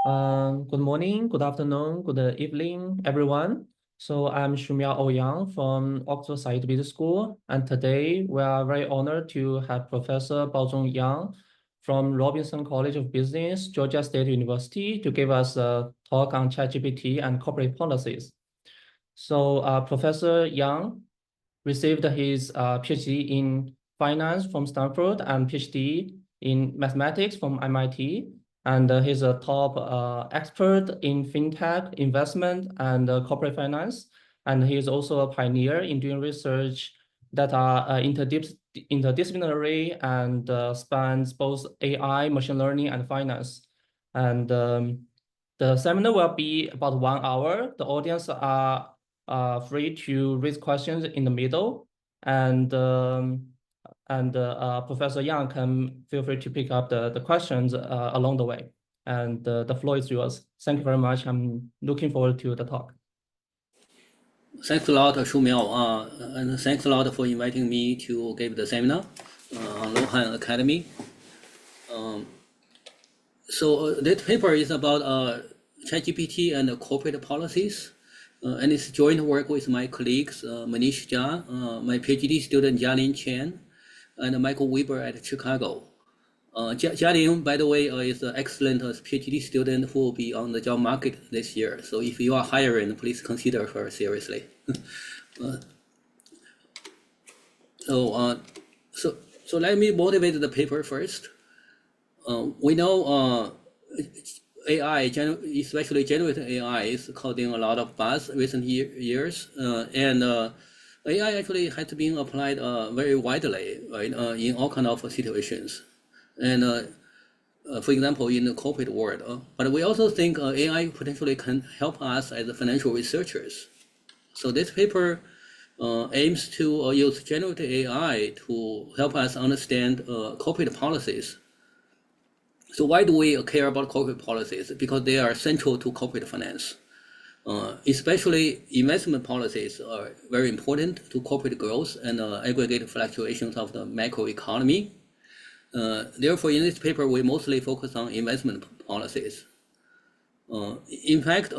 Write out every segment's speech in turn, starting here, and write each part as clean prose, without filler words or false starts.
Good morning, good afternoon, good evening, everyone. So I'm Yang from Oxford Said Business School, and today we are very honored to have Professor Baozhong Yang from Robinson College of Business, Georgia State University, to give us a talk on ChatGPT and corporate policies. So Professor Yang received his PhD in finance from Stanford and PhD in mathematics from MIT. And he's a top expert in fintech, investment, and corporate finance. And he's also a pioneer in doing research that are interdisciplinary and spans both AI, machine learning, and finance. And the seminar will be about 1 hour. The audience are free to raise questions in the middle, and Professor Yang can feel free to pick up the questions along the way. And the floor is yours. Thank you very much. I'm looking forward to the talk. Thanks a lot, Miao, and thanks a lot for inviting me to give the seminar on Luohan Academy. So this paper is about ChatGPT and corporate policies, and it's joint work with my colleagues Manish Jha, my PhD student Jialin Chen, and Michael Weber at Chicago. Jialin, by the way, is an excellent PhD student who will be on the job market this year. So if you are hiring, please consider her seriously. So let me motivate the paper first. We know AI, especially generative AI, is causing a lot of buzz recent years, and AI actually has been applied very widely, right, in all kinds of situations. And for example, in the corporate world, but we also think AI potentially can help us as financial researchers. So this paper aims to use generative AI to help us understand corporate policies. So why do we care about corporate policies? Because they are central to corporate finance. Especially investment policies are very important to corporate growth and aggregate fluctuations of the macroeconomy. Therefore, in this paper, we mostly focus on investment policies. In fact,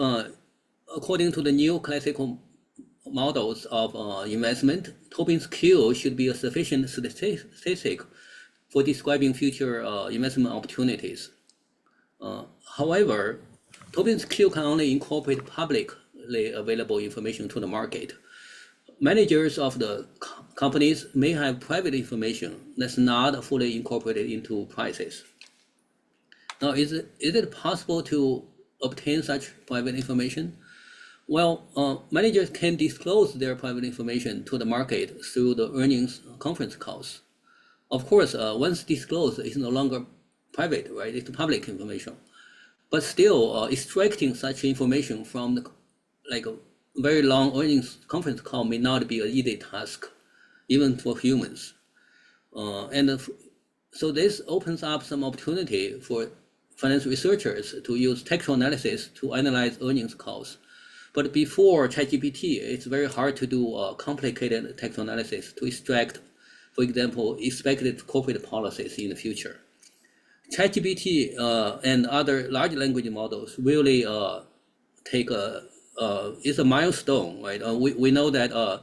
according to the new classical models of investment, Tobin's Q should be a sufficient statistic for describing future investment opportunities. However, Tobin's Q can only incorporate publicly available information to the market. Managers of the companies may have private information that's not fully incorporated into prices. Now, is it possible to obtain such private information? Well, managers can disclose their private information to the market through the earnings conference calls. Of course, once disclosed, it's no longer private, right? It's public information. But still, extracting such information from the, a very long earnings conference call may not be an easy task, even for humans. So this opens up some opportunity for finance researchers to use textual analysis to analyze earnings calls. But before ChatGPT, it's very hard to do complicated textual analysis to extract, for example, expected corporate policies in the future. ChatGPT and other large language models really is a milestone, right? We know that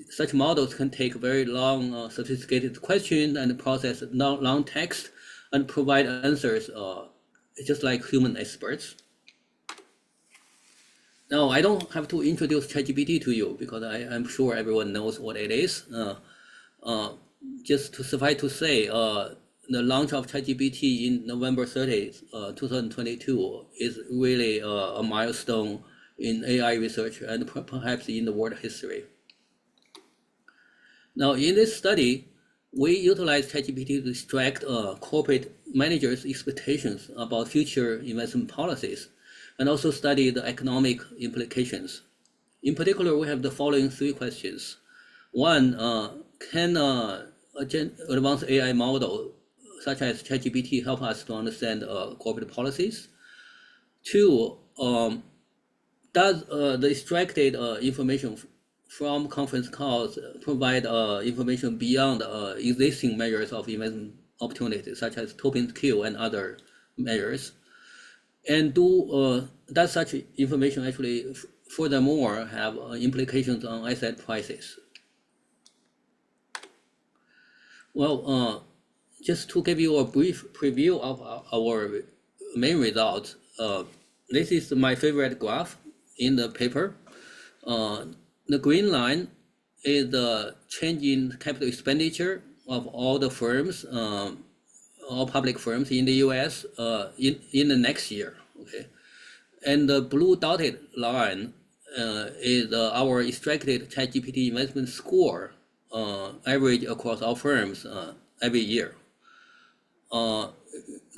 such models can take very long, sophisticated questions and process long text and provide answers just like human experts. Now, I don't have to introduce ChatGPT to you because I'm sure everyone knows what it is. Just to suffice to say, the launch of ChatGPT in November 30th, 2022 is really a milestone in AI research and perhaps in the world history. Now, in this study, we utilized ChatGPT to extract corporate managers' expectations about future investment policies and also study the economic implications. In particular, we have the following 3 questions. One, can advanced AI model such as ChatGPT help us to understand corporate policies? 2, does the extracted information from conference calls provide information beyond existing measures of investment opportunities, such as Tobin's Q and other measures? And does such information actually furthermore have implications on asset prices? Well, just to give you a brief preview of our main results, this is my favorite graph in the paper. The green line is the change in capital expenditure of all the firms, all public firms in the US in the next year, okay? And the blue dotted line is our extracted ChatGPT investment score average across all firms every year.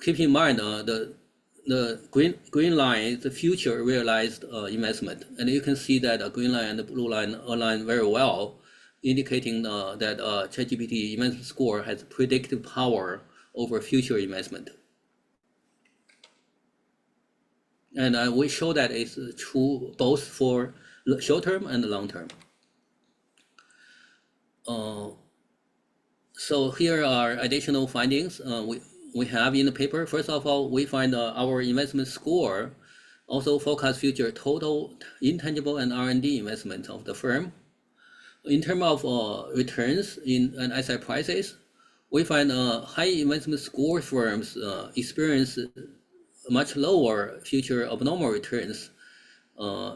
Keep in mind the green line is the future realized investment, and you can see that the green line and the blue line align very well, indicating that ChatGPT investment score has predictive power over future investment. And we show that it's true both for short term and long term. So here are additional findings we have in the paper. First of all, we find our investment score also forecasts future total intangible and R&D investment of the firm. In terms of returns and asset prices, we find high investment score firms experience much lower future abnormal returns,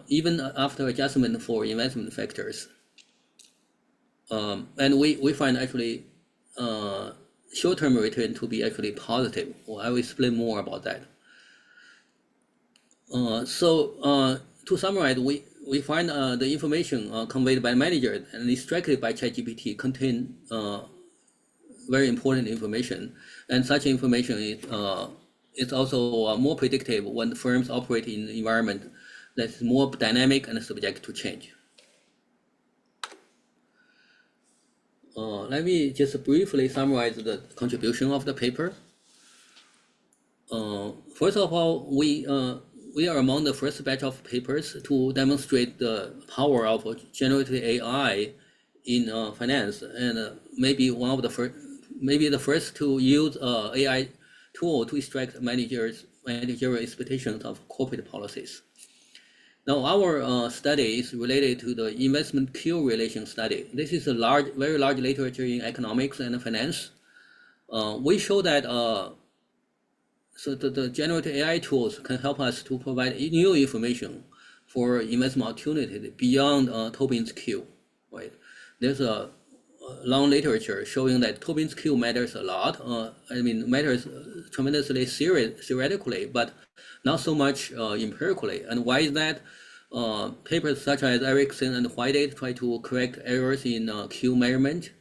even after adjustment for investment factors. And we find actually short-term return to be actually positive. Well, I will explain more about that. So to summarize, we find the information conveyed by manager and extracted by ChatGPT contain very important information, and such information is also more predictive when the firms operate in an environment that's more dynamic and subject to change. Let me just briefly summarize the contribution of the paper. First of all, we are among the first batch of papers to demonstrate the power of generative AI in finance, and maybe one of the first, maybe the first to use AI tool to extract managerial expectations of corporate policies. Now, our study is related to the investment Q relation study. This is a very large literature in economics and finance. We show that so the generative AI tools can help us to provide new information for investment opportunity beyond Tobin's Q, right? There's a long literature showing that Tobin's Q matters a lot. I mean, matters tremendously theoretically, but not so much empirically. And why is that? Papers such as Erickson and Whitehead try to correct errors in Q measurement.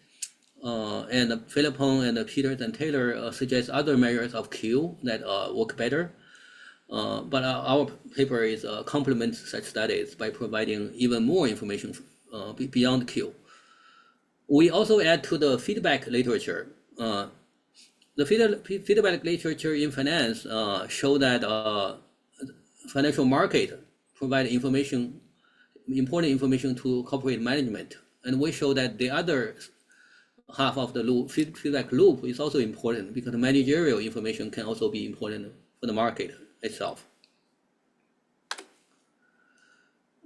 And Philippon and Peters and Taylor suggest other measures of Q that work better. But our paper is complements such studies by providing even more information beyond Q. We also add to the feedback literature. The feedback literature in finance show that financial market provide information, important information to corporate management. And we show that the other half of the loop, feedback loop is also important because managerial information can also be important for the market itself.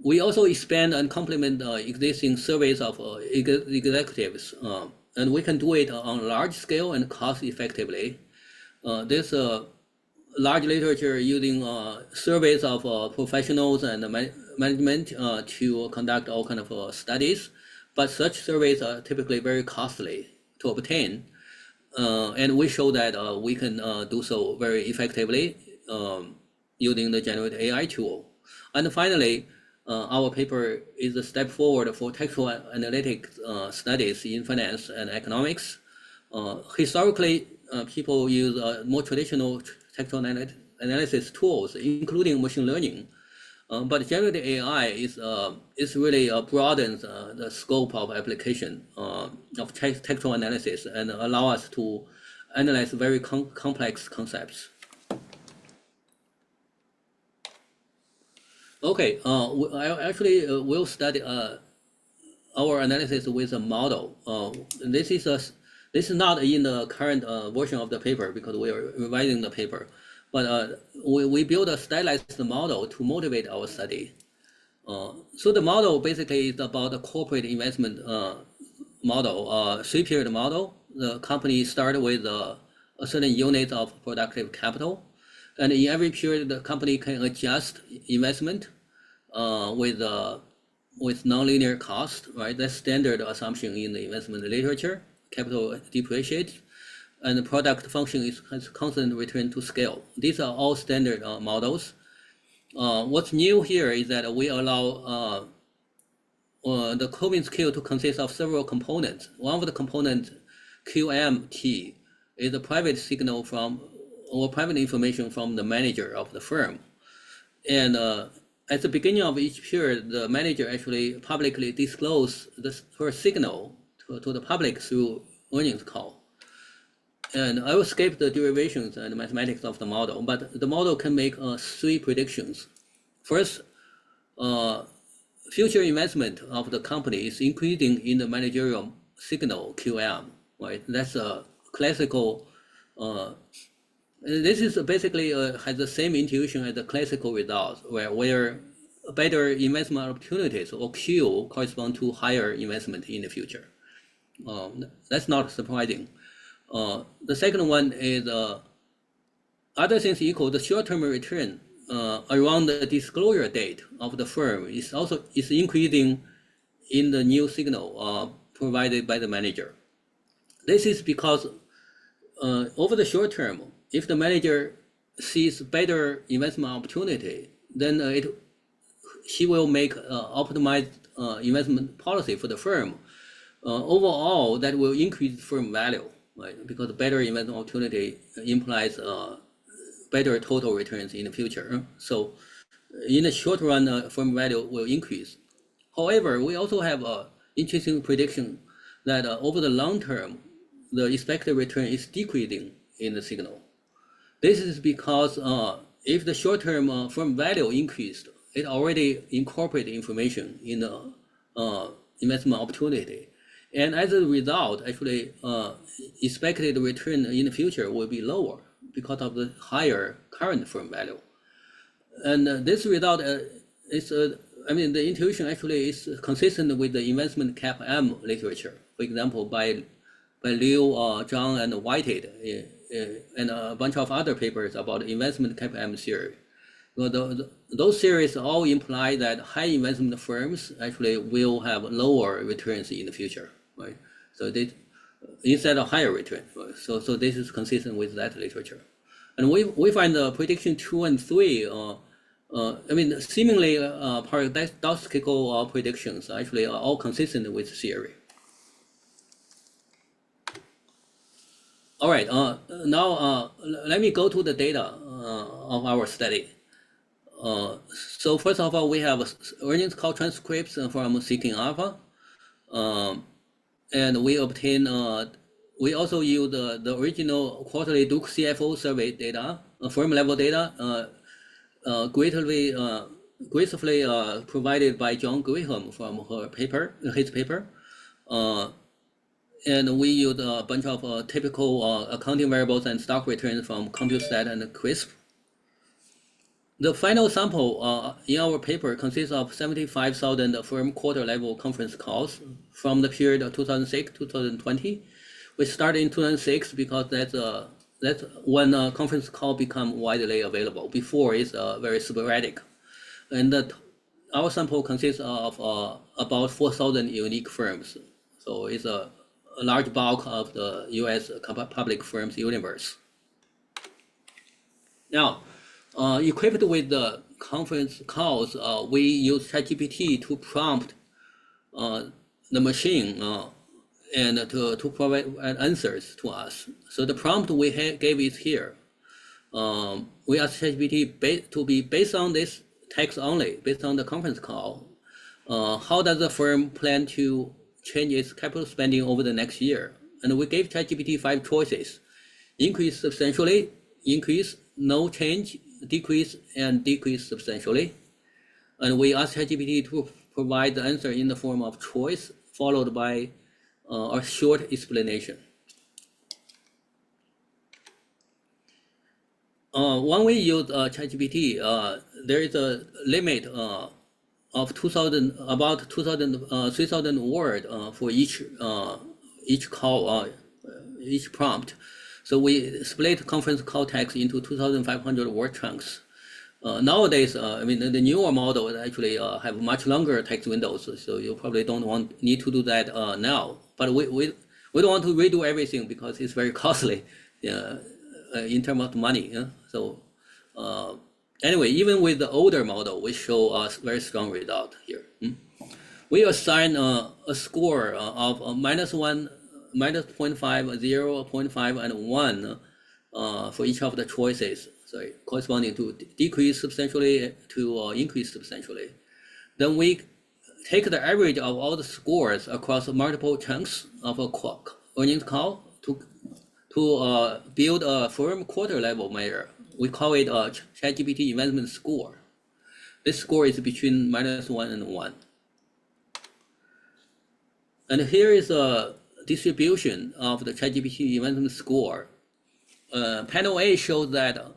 We also expand and complement existing surveys of executives, and we can do it on a large scale and cost effectively. There's a large literature using surveys of professionals and management to conduct all kinds of studies, but such surveys are typically very costly to obtain. And we show that we can do so very effectively using the generative AI tool. And finally, our paper is a step forward for textual analytics studies in finance and economics. Historically, people use more traditional textual analysis tools, including machine learning. But generative AI is really broadens the scope of application of textual analysis and allow us to analyze very complex concepts. Okay, I actually will study our analysis with a model. This is not in the current version of the paper because we are revising the paper. but we build a stylized model to motivate our study. So the model basically is about a corporate investment model, 3-period model. The company started with a certain unit of productive capital, and in every period, the company can adjust investment with nonlinear cost, right? That's standard assumption in the investment literature. Capital depreciates, and the product function has constant return to scale. These are all standard models. What's new here is that we allow the coding skill to consist of several components. One of the components, QMT, is a private signal from or private information from the manager of the firm. And at the beginning of each period, the manager actually publicly discloses her signal to the public through earnings call. And I will skip the derivations and mathematics of the model, but the model can make 3 predictions. First, future investment of the company is increasing in the managerial signal QM, right? That's a classical, this is basically has the same intuition as the classical results, where better investment opportunities or Q correspond to higher investment in the future. That's not surprising. The second one is other things equal, the short-term return around the disclosure date of the firm is increasing in the new signal provided by the manager. This is because over the short term, if the manager sees better investment opportunity, then he will make optimized investment policy for the firm. Overall, that will increase firm value, right? Because better investment opportunity implies better total returns in the future. So in the short run, firm value will increase. However, we also have an interesting prediction that over the long term, the expected return is decreasing in the signal. This is because if the short-term firm value increased, it already incorporated information in the investment opportunity. And as a result, actually, expected return in the future will be lower because of the higher current firm value. And this result is, I mean, the intuition actually is consistent with the investment CAPM literature. For example, by Liu, Zhang, and Whitehead, and a bunch of other papers about investment CAPM theory. Well, those theories all imply that high investment firms actually will have lower returns in the future, right? So they, instead of higher return, right? So this is consistent with that literature. And we find the prediction 2 and 3, I mean, seemingly paradoxical predictions actually are all consistent with theory. All right, now let me go to the data of our study. So first of all, we have earnings call transcripts from Seeking Alpha, and we obtain, we also use the original quarterly Duke CFO survey data, firm level data, gracefully provided by John Graham from his paper. And we use a bunch of typical accounting variables and stock returns from CompuStat and CRISP. The final sample in our paper consists of 75,000 firm quarter level conference calls from the period of 2006 to 2020. We started in 2006 because that's when a conference call become widely available. Before it's very sporadic. And our sample consists of about 4,000 unique firms. So it's a large bulk of the US public firms universe. Now, equipped with the conference calls, we use ChatGPT to prompt the machine and to provide answers to us. So the prompt we gave is here. We asked ChatGPT to be based on this text only, based on the conference call. How does the firm plan to change its capital spending over the next year? And we gave ChatGPT 5 choices: increase substantially, increase, no change, decrease, and decrease substantially. And we asked ChatGPT to provide the answer in the form of choice, followed by a short explanation. When we use ChatGPT, there is a limit of about 3,000 word for each call, each prompt. So we split conference call text into 2,500 word chunks. Nowadays, I mean, the newer models actually have much longer text windows, so you probably don't need to do that now. But we don't want to redo everything because it's very costly in terms of money. So anyway, even with the older model, we show a very strong result here. We assign a score of -1, -0.5, 0.5, and 1 for each of the choices. Sorry, corresponding to decrease substantially to increase substantially. Then we take the average of all the scores across multiple chunks of a earnings call to build a firm quarter level measure. We call it a ChatGPT investment score. This score is between -1 and 1. And here is a distribution of the ChatGPT investment score. Panel A shows that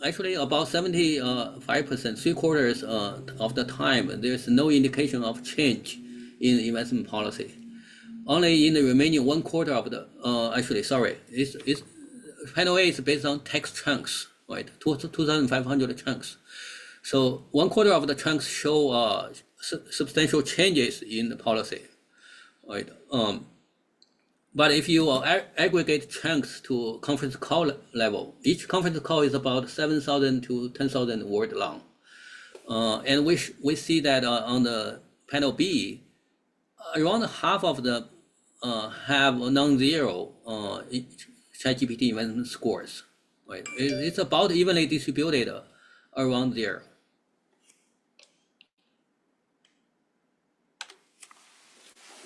actually about 75%, 3/4 of the time, there's no indication of change in investment policy. Only in the remaining 1/4 of the, actually, sorry, panel A is based on text chunks, right? 2,500 chunks. So 1/4 of the chunks show substantial changes in the policy, right? But if you aggregate chunks to conference call level, each conference call is about 7,000 to 10,000 word long. And we see that on the panel B, around half of the have non-zero ChatGPT investment scores, right? It's about evenly distributed around there.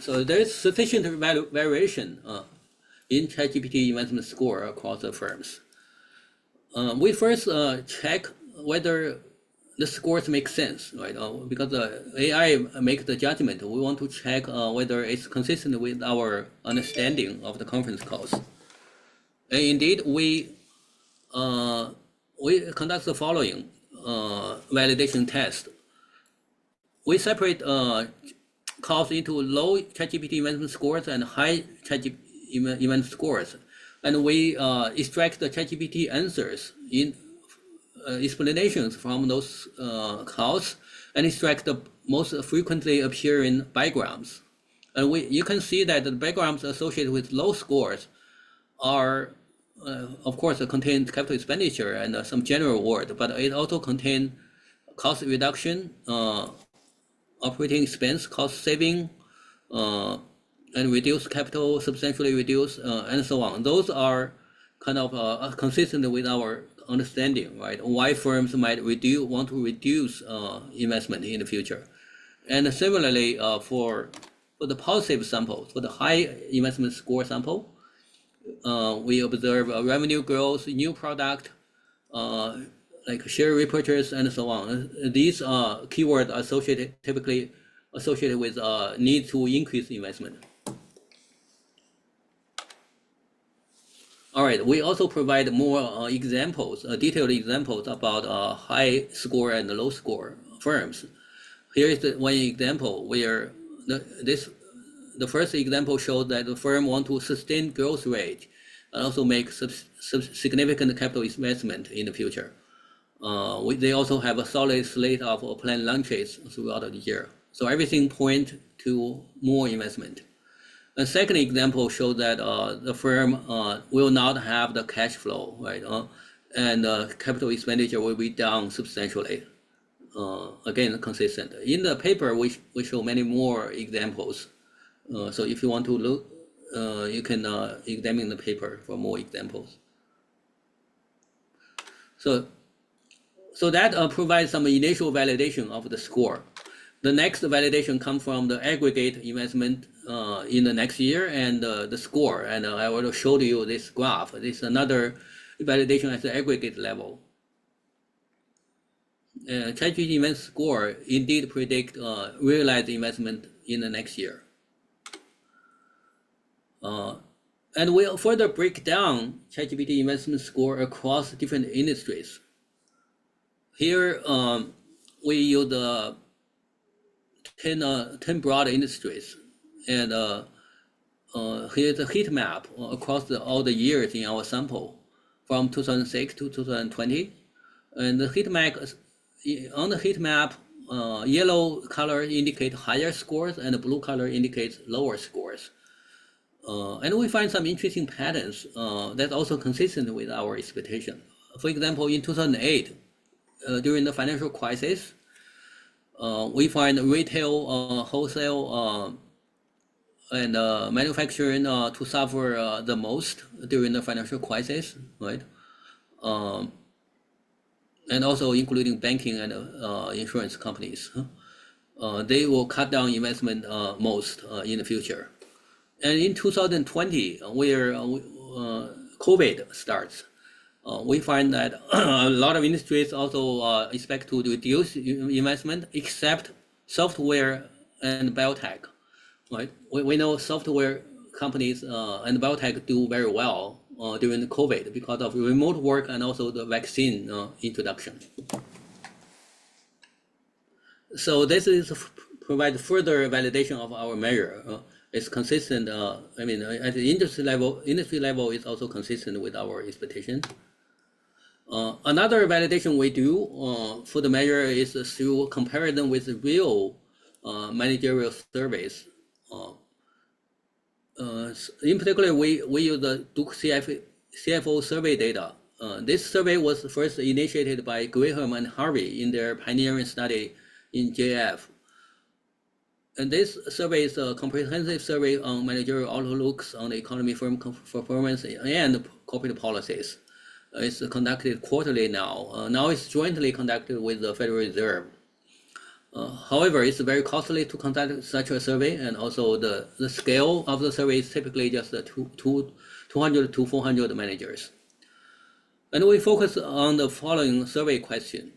So there is sufficient variation in ChatGPT investment score across the firms. We first check whether the scores make sense, right? Because the AI makes the judgment. We want to check whether it's consistent with our understanding of the conference calls. And indeed, we conduct the following validation test. We separate calls into low ChatGPT investment scores and high ChatGPT event scores, and we extract the ChatGPT answers in explanations from those calls and extract the most frequently appearing backgrounds. And you can see that the backgrounds associated with low scores are, of course, contain capital expenditure and some general word, but it also contains cost reduction, operating expense, cost saving, and reduce capital, substantially reduce, and so on. Those are kind of consistent with our understanding, right? Why firms might want to reduce investment in the future. And similarly, for the positive sample, for the high investment score sample, we observe revenue growth, new product, like share repurchase, and so on. These keywords are typically associated with need to increase investment. All right, we also provide more examples, detailed examples about high score and low score firms. Here is one example where the first example shows that the firm want to sustain growth rate and also make significant capital investment in the future. They also have a solid slate of planned launches throughout the year. So everything points to more investment. The second example shows that the firm will not have the cash flow, right? And capital expenditure will be down substantially. Again, consistent. In the paper, we show many more examples. So if you want to look, you can examine the paper for more examples. So that provides some initial validation of the score. The next validation comes from the aggregate investment in the next year and the score. And I already showed you this graph. This is another validation at the aggregate level. ChatGPT investment score indeed predict realized investment in the next year. And we'll further break down ChatGPT investment score across different industries. Here, we use 10 broad industries, and here's a heat map across all the years in our sample from 2006 to 2020. And the heat map, on the heat map, yellow color indicates higher scores and the blue color indicates lower scores. And we find some interesting patterns that's also consistent with our expectation. For example, in 2008, during the financial crisis, we find retail, wholesale, and manufacturing to suffer the most during the financial crisis, right? And also including banking and insurance companies. They will cut down investment most in the future. And in 2020, where COVID starts, we find that a lot of industries also expect to reduce investment, except software and biotech. Right? We know software companies and biotech do very well during the COVID because of remote work and also the vaccine introduction. So this is provide further validation of our measure. It's consistent. I mean, at the industry level, is also consistent with our expectation. Another validation we do for the measure is through comparison with real managerial surveys. In particular, we use the Duke CFO survey data. This survey was first initiated by Graham and Harvey in their pioneering study in JF. And this survey is a comprehensive survey on managerial outlooks on the economy, firm performance, and corporate policies. It's conducted quarterly now. Now it's jointly conducted with the Federal Reserve. However, it's very costly to conduct such a survey, and also the scale of the survey is typically just 200 to 400 managers. And we focus on the following survey question.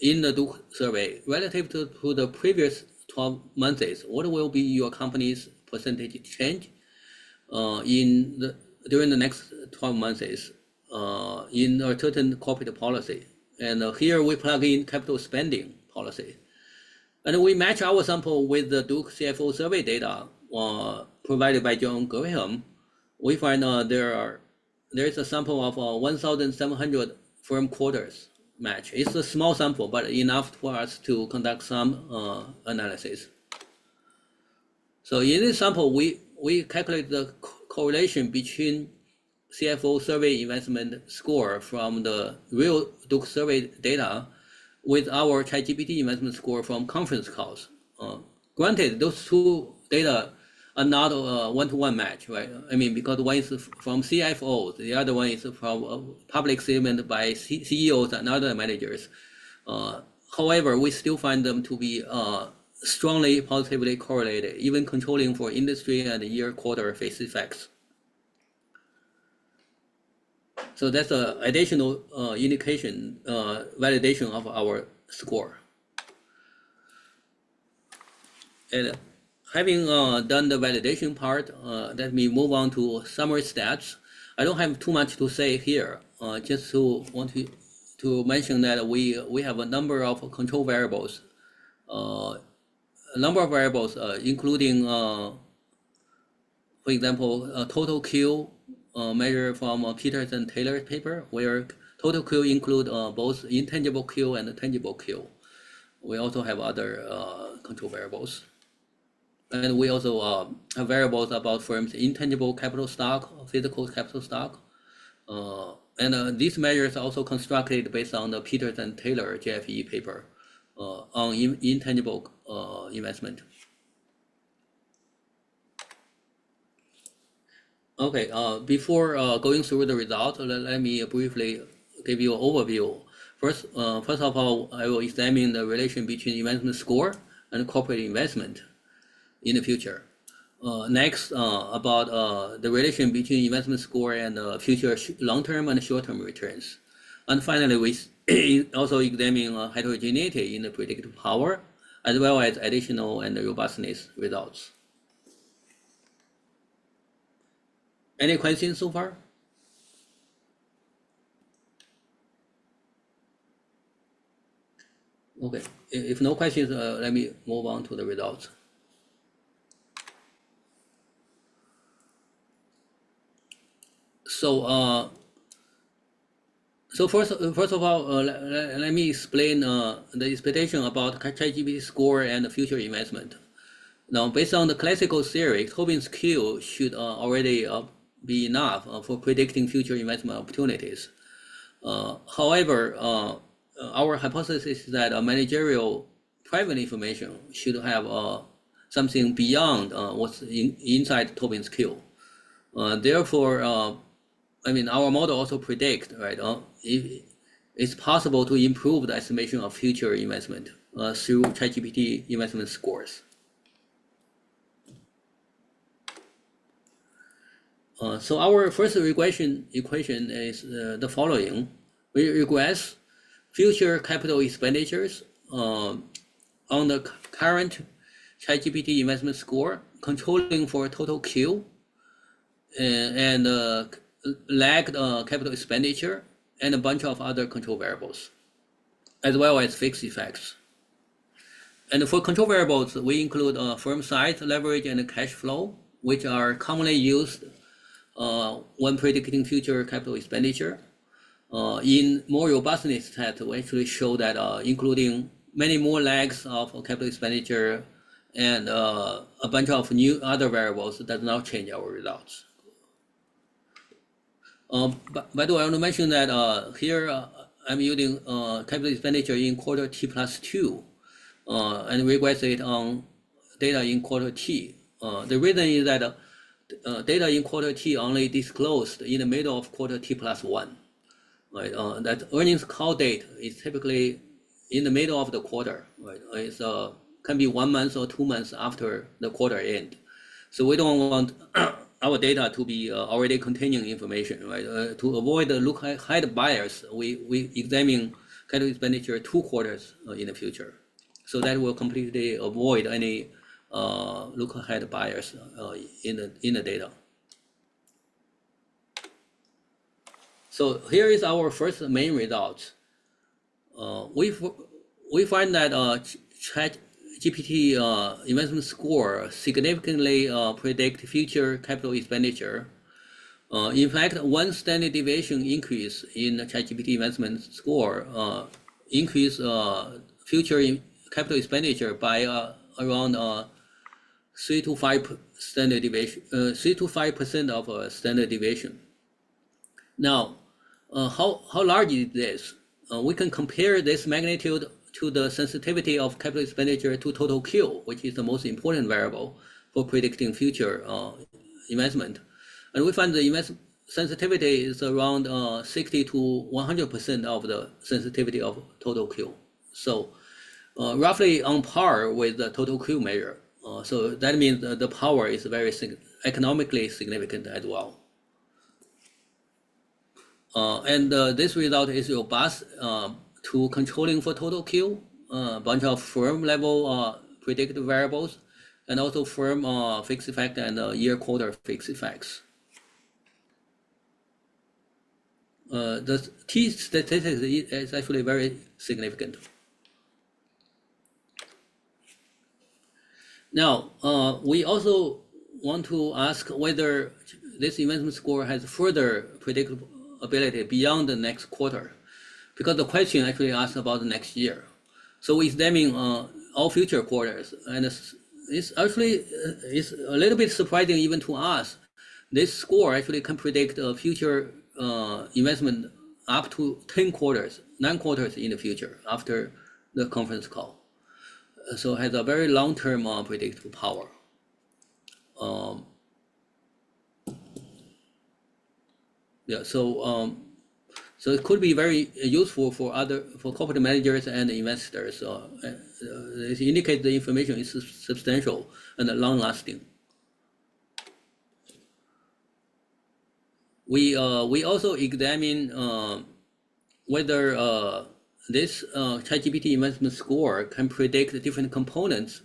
In the Duke survey, relative to the previous 12 months, what will be your company's percentage change during the next 12 months in a certain corporate policy? And here we plug in capital spending policy. And we match our sample with the Duke CFO survey data provided by John Graham. We find there is a sample of 1,700 firm quarters match. It's a small sample, but enough for us to conduct some analysis. So in this sample, we calculate the correlation between CFO survey investment score from the real Duke survey data with our ChatGPT investment score from conference calls. Granted, those two data are not a one-to-one match, right? I mean, because one is from CFOs, the other one is from a public statement by CEOs and other managers. However, we still find them to be strongly positively correlated, even controlling for industry and year-quarter phase effects. So that's an additional indication, validation of our score. And having done the validation part, let me move on to summary stats. I don't have too much to say here, just to want to mention that we have a number of control variables, including, for example, total Q measure from Peters and Taylor's paper, where total Q include both intangible Q and tangible Q. We also have other control variables. And we also have variables about firms' intangible capital stock, physical capital stock. And these measures are also constructed based on the Peters and Taylor JFE paper on intangible investment. Okay, before going through the results, let me briefly give you an overview. First of all, I will examine the relation between investment score and corporate investment in the future. Next, about the relation between investment score and future long-term and short-term returns. And finally, we also examine heterogeneity in the predictive power, as well as additional and robustness results. Any questions so far? Okay, if no questions, let me move on to the results. So, so first of all, let me explain the expectation about ChatGPT score and future investment. Now, based on the classical theory, Tobin's Q should already be enough for predicting future investment opportunities. However, our hypothesis is that managerial private information should have something beyond what's inside Tobin's Q. Therefore, I mean, our model also predict, right? If it's possible to improve the estimation of future investment through ChatGPT investment scores. So our first regression equation is the following. We regress future capital expenditures on the current ChatGPT investment score, controlling for total Q and lagged capital expenditure and a bunch of other control variables, as well as fixed effects. And for control variables, we include firm size, leverage, and cash flow, which are commonly used when predicting future capital expenditure. In more robustness tests, we actually show that including many more lags of capital expenditure and a bunch of new other variables does not change our results. By the way, I want to mention that here I'm using capital expenditure in quarter T+2 and regress it on data in quarter T. The reason is that data in quarter T only disclosed in the middle of quarter T+1. Right, that earnings call date is typically in the middle of the quarter. Right, it's can be 1 month or 2 months after the quarter end. So we don't want our data to be already containing information. Right, to avoid the look-ahead bias, we examine capital expenditure 2 quarters in the future. So that will completely avoid any look-ahead bias in the data. So here is our first main result. We find that ChatGPT investment score significantly predict future capital expenditure. In fact, one standard deviation increase in the ChatGPT investment score increase future capital expenditure by around 3 to 5 standard deviation, 3 to 5% of standard deviation. Now, how large is this? We can compare this magnitude to the sensitivity of capital expenditure to total Q, which is the most important variable for predicting future investment. And we find the investment sensitivity is around 60 to 100% of the sensitivity of total Q. So roughly on par with the total Q measure. So that means the power is very economically significant as well. And this result is robust to controlling for total Q, a bunch of firm level predicted variables, and also firm fixed effect and year quarter fixed effects. The T statistics is actually very significant. Now, we also want to ask whether this investment score has further predictability beyond the next quarter, because the question actually asks about the next year. So we examine all future quarters, and it's actually it's a little bit surprising even to us. This score actually can predict future investment up to 10 quarters, 9 quarters in the future after the conference call. So it has a very long-term predictive power. Yeah, so it could be very useful for corporate managers and investors. It indicates the information is substantial and long-lasting. We also examine whether this ChatGPT investment score can predict different components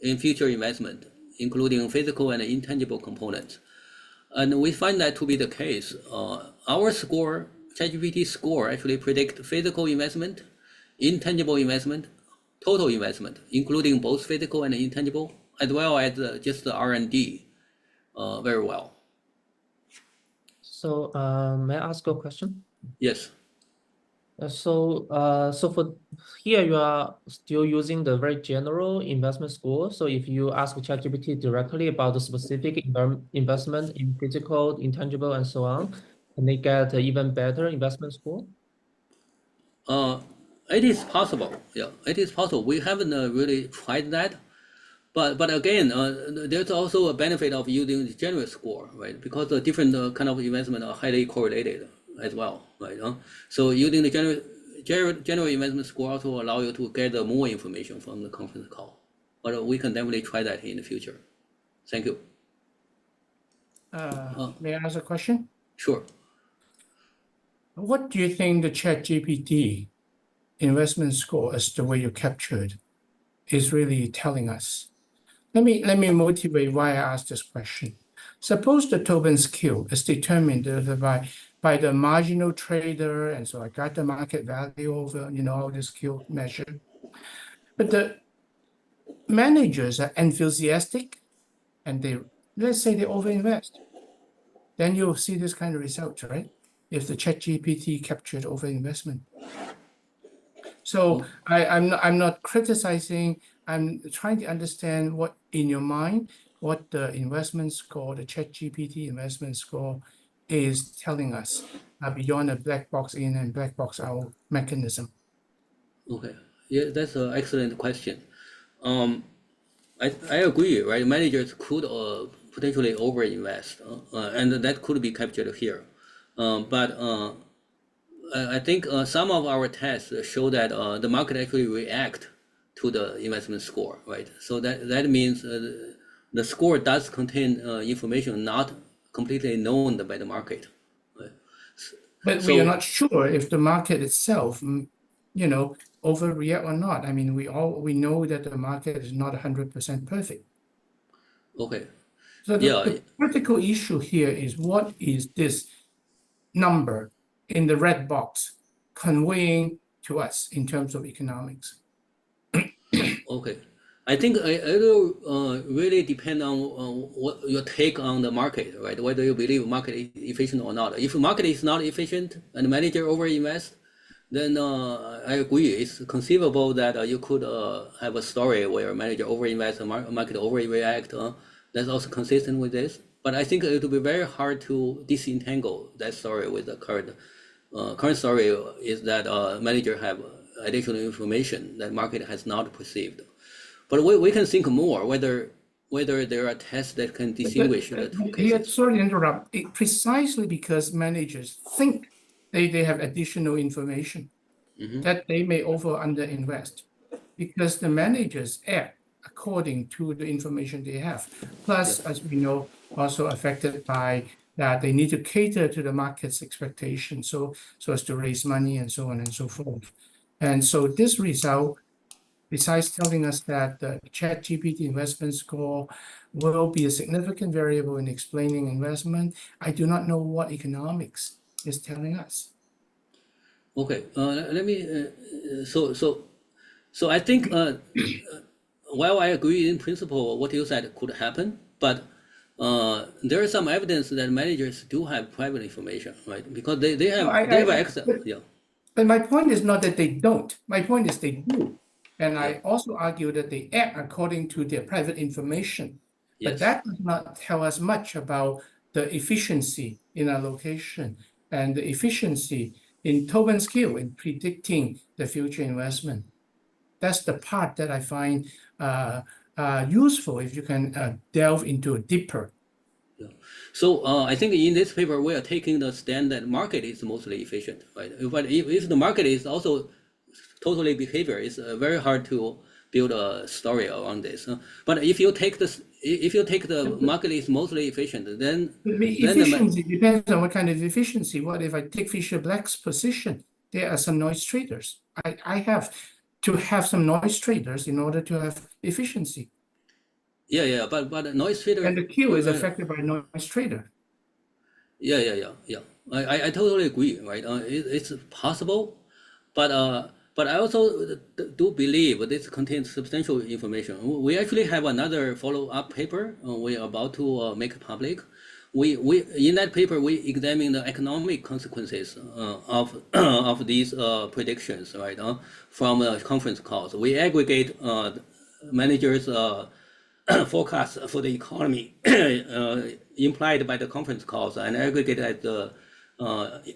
in future investment, including physical and intangible components. And we find that to be the case. Our score, ChatGPT score, actually predict physical investment, intangible investment, total investment, including both physical and intangible, as well as just the R&D very well. So may I ask a question? Yes. So for here you are still using the very general investment score. So if you ask ChatGPT directly about the specific investment in physical, intangible, and so on, can they get an even better investment score? It is possible. Yeah, it is possible. We haven't really tried that. But again, there's also a benefit of using the general score, right? Because the different kind of investment are highly correlated as well, right? So using the general investment score also allow you to gather more information from the conference call. But we can definitely try that in the future. Thank you. May I ask a question? Sure. What do you think the ChatGPT investment score, as the way you captured, is really telling us? Let me motivate why I asked this question. Suppose the Tobin's Q is determined by the marginal trader, and so I got the market value over all this Q measure. But the managers are enthusiastic, and let's say they overinvest. Then you'll see this kind of result, right? If the ChatGPT captured overinvestment. So I'm not criticizing. I'm trying to understand what in your mind, what the investment score, the ChatGPT investment score is telling us beyond a black box in and black box out mechanism. Okay. Yeah, that's an excellent question. I agree, right? Managers could potentially overinvest, and that could be captured here. But I think some of our tests show that the market actually react to the investment score, right? So that means the score does contain information not completely known by the market. Right? But we are not sure if the market itself, overreact or not. I mean, we know that the market is not 100% perfect. Okay. So the critical issue here is, what is this number in the red box conveying to us in terms of economics? Okay. I think it will really depend on what your take on the market, right? Whether you believe market is efficient or not. If market is not efficient and manager overinvest, then I agree. It's conceivable that you could have a story where manager overinvest and market overreact. That's also consistent with this. But I think it will be very hard to disentangle that story with the current story is that manager have additional information that market has not perceived. But we can think more whether there are tests that can distinguish the two cases. Sorry to interrupt. Precisely because managers think they have additional information that they may under invest, because the managers act according to the information they have. Plus, as we know, also affected by that they need to cater to the market's expectations, so as to raise money and so on and so forth. And so this result, besides telling us that the ChatGPT investment score will be a significant variable in explaining investment, I do not know what economics is telling us. Okay, let me. So I think while I agree in principle what you said could happen, but there is some evidence that managers do have private information, right? Because they have access. Yeah. But my point is not that they don't. My point is they do. And I also argue that they act according to their private information. But that does not tell us much about the efficiency in allocation and the efficiency in Tobin's skill in predicting the future investment. That's the part that I find useful if you can delve into deeper. Yeah. So I think in this paper we are taking the stand that market is mostly efficient, right? But if the market is also totally behavior, it's very hard to build a story around this. But if you take the market is mostly efficient, then efficiency depends on what kind of efficiency. What if I take Fisher Black's position? There are some noise traders. I have to have some noise traders in order to have efficiency. Yeah, but noise trader and the Q is affected by noise trader. Yeah. I totally agree, right? It's possible, but I also do believe this contains substantial information. We actually have another follow-up paper we are about to make public. We in that paper we examine the economic consequences of of these predictions, right? From conference calls. We aggregate managers' forecasts for the economy implied by the conference calls and aggregate at the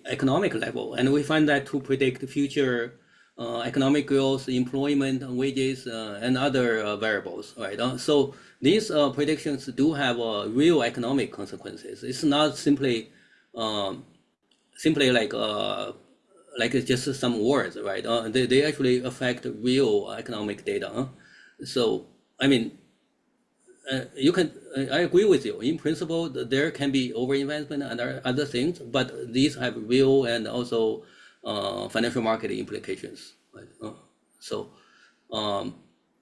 economic level. And we find that to predict future economic growth, employment, wages, and other variables, right? So these predictions do have real economic consequences. It's not simply like it's just some words, right? They actually affect real economic data. So I mean, you can. I agree with you. In principle, there can be overinvestment and other things, but these have real and also financial market implications. Right?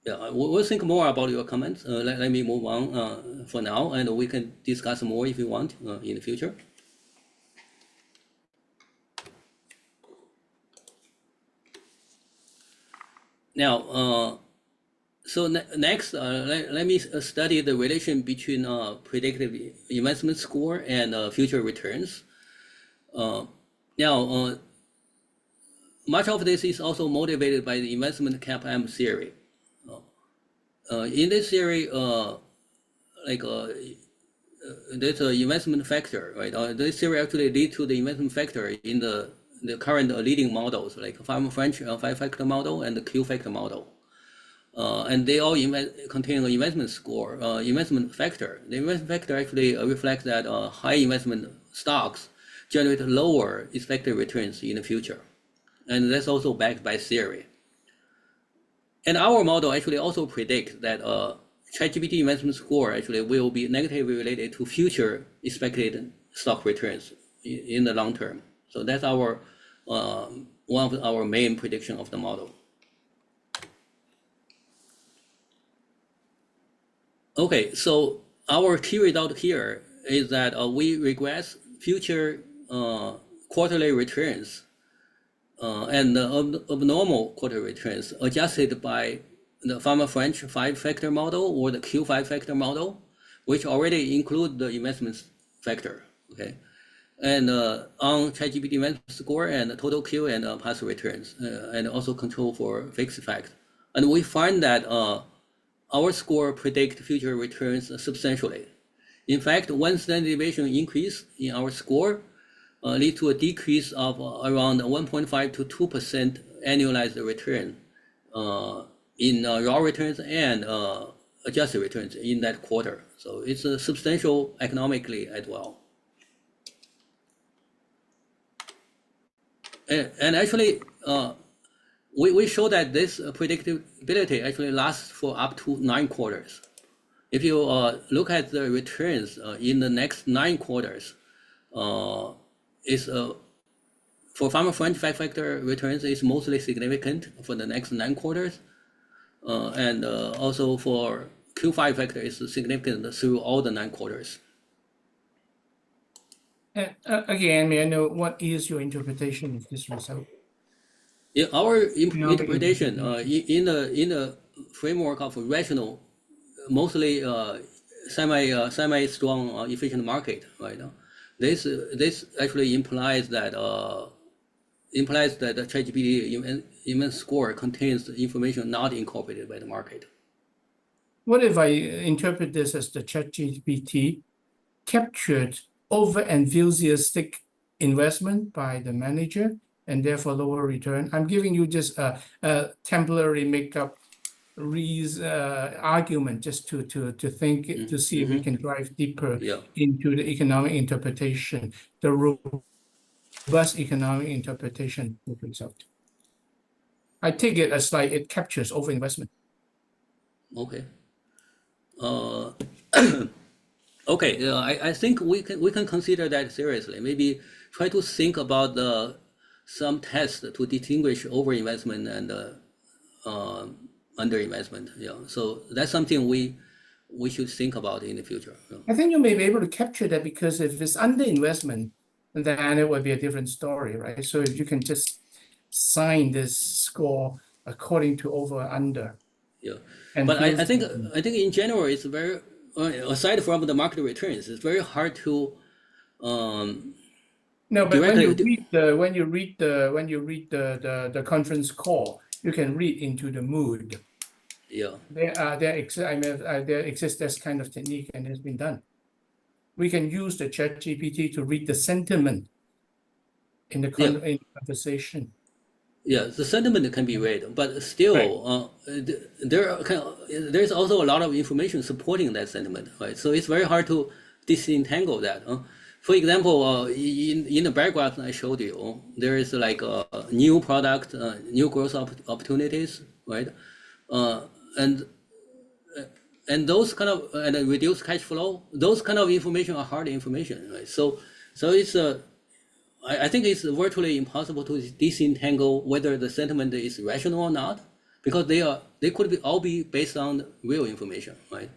Yeah, we'll think more about your comments. Let me move on for now, and we can discuss more if you want in the future. Now, so next, let me study the relation between predictive investment score and future returns. Now, much of this is also motivated by the investment CAPM theory. In this theory, there's an investment factor, right? This theory actually leads to the investment factor in the current leading models, like French 5-factor model and the Q-factor model. And they all contain an investment score, investment factor. The investment factor actually reflects that high investment stocks generate lower expected returns in the future. And that's also backed by theory. And our model actually also predicts that ChatGPT investment score actually will be negatively related to future expected stock returns in the long term. So that's our one of our main prediction of the model. Okay, so our key result here is that we regress future quarterly returns and abnormal quarterly returns adjusted by the French 5-factor model or the Q5-factor model, which already include the investment factor. Okay, and on ChatGPT investment score and total Q and past returns, and also control for fixed effect. And we find that our score predict future returns substantially. In fact, one standard deviation increase in our score lead to a decrease of around 1.5 to 2% annualized return in raw returns and adjusted returns in that quarter. So it's substantial economically as well. And actually, we show that this predictability actually lasts for up to 9 quarters. If you look at the returns in the next 9 quarters, is for French 5-factor returns is mostly significant for the next 9 quarters, and also for Q5-factor is significant through all the 9 quarters. Again, may I know what is your interpretation of this result? Yeah, our interpretation in the framework of rational, mostly semi-strong efficient market, right? This actually implies that the ChatGPT investment score contains information not incorporated by the market. What if I interpret this as the ChatGPT captured over-enthusiastic investment by the manager and therefore lower return? I'm giving you just a temporary makeup argument just to think, to see if we can drive deeper into the economic interpretation, the robust economic interpretation of the result. I take it as like it captures overinvestment. Okay. Okay. I think we can consider that seriously. Maybe try to think about some tests to distinguish overinvestment and underinvestment. Yeah. So that's something we should think about in the future. I think you may be able to capture that, because if it's underinvestment, then it would be a different story, right? So if you can just sign this score according to over or under. Yeah, And but I here's think the- in general it's very aside from the market returns, it's very hard to No, but when directly you read the conference call, you can read into the mood. yeah. There exists this kind of technique and it's been done. We can use the ChatGPT to read the sentiment in the conversation. Yeah, the sentiment can be read, but still, there's also a lot of information supporting that sentiment, right? So it's very hard to disentangle that. For example, in the bar graph I showed you, there is like a new product, new growth opportunities, right? And those kind of and reduced cash flow, those kind of information are hard information, right? So it's I think it's virtually impossible to disentangle whether the sentiment is rational or not, because they could all be based on real information, right?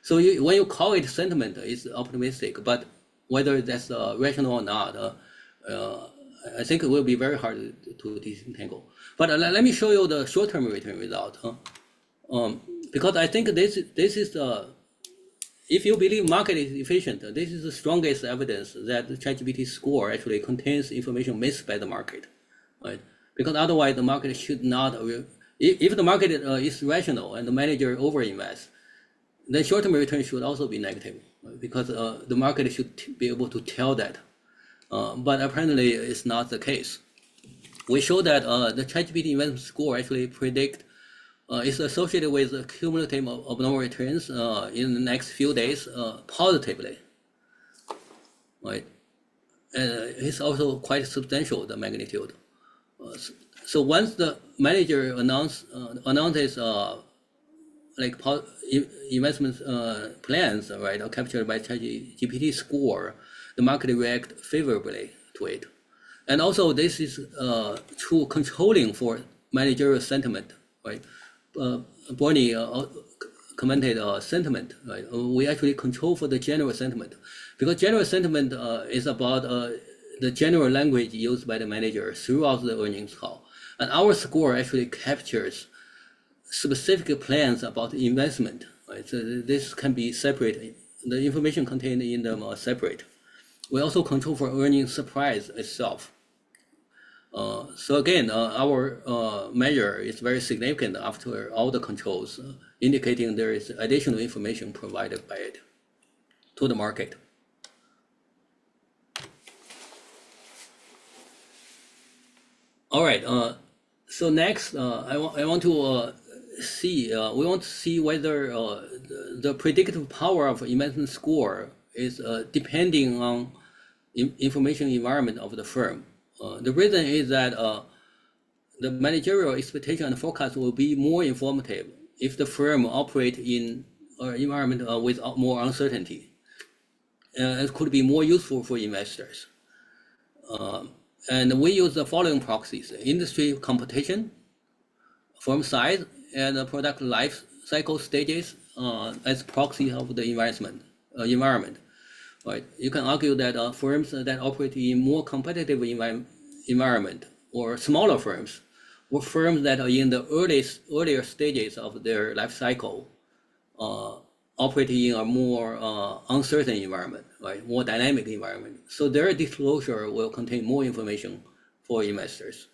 So when you call it sentiment, it's optimistic, but whether that's rational or not, I think it will be very hard to disentangle. But let me show you the short-term return result, because I think this is the, if you believe market is efficient, this is the strongest evidence that the ChatGPT score actually contains information missed by the market, right? Because otherwise the market should not, if the market is rational and the manager overinvests, then short-term return should also be negative, right? Because the market should be able to tell that. But apparently it's not the case. We show that the ChatGPT investment score actually predict is associated with cumulative abnormal returns in the next few days positively, right? And it's also quite substantial, the magnitude. So once the manager announces like investment plans, right, are captured by ChatGPT score, the market react favorably to it. And also this is true controlling for managerial sentiment, right? Bernie commented sentiment, right? We actually control for the general sentiment, because general sentiment is about the general language used by the manager throughout the earnings call. And our score actually captures specific plans about investment, right? So this can be separate. The information contained in them are separate. We also control for earnings surprise itself. So again, our measure is very significant after all the controls, indicating there is additional information provided by it to the market. All right. So next, I want to see. We want to see whether the predictive power of investment score is depending on information environment of the firm. The reason is that the managerial expectation and forecast will be more informative if the firm operates in an environment with more uncertainty. It could be more useful for investors. And we use the following proxies: industry competition, firm size, and product life cycle stages as proxy of the environment. Right. You can argue that firms that operate in more competitive environment, or smaller firms, or firms that are in the earlier stages of their life cycle, operating in a more uncertain environment, right? More dynamic environment. So their disclosure will contain more information for investors.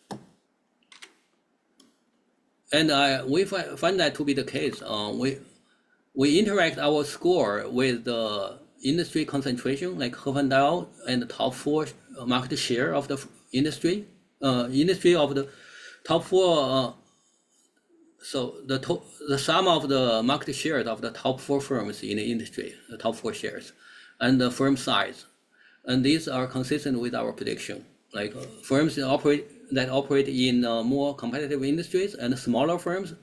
And we find that to be the case. We interact our score with the industry concentration, like Herfindahl and the top 4 market share of the industry of the top 4. So the sum of the market shares of the top 4 firms in the industry, the top 4 shares, and the firm size, and these are consistent with our prediction. Like firms that operate in more competitive industries, and smaller firms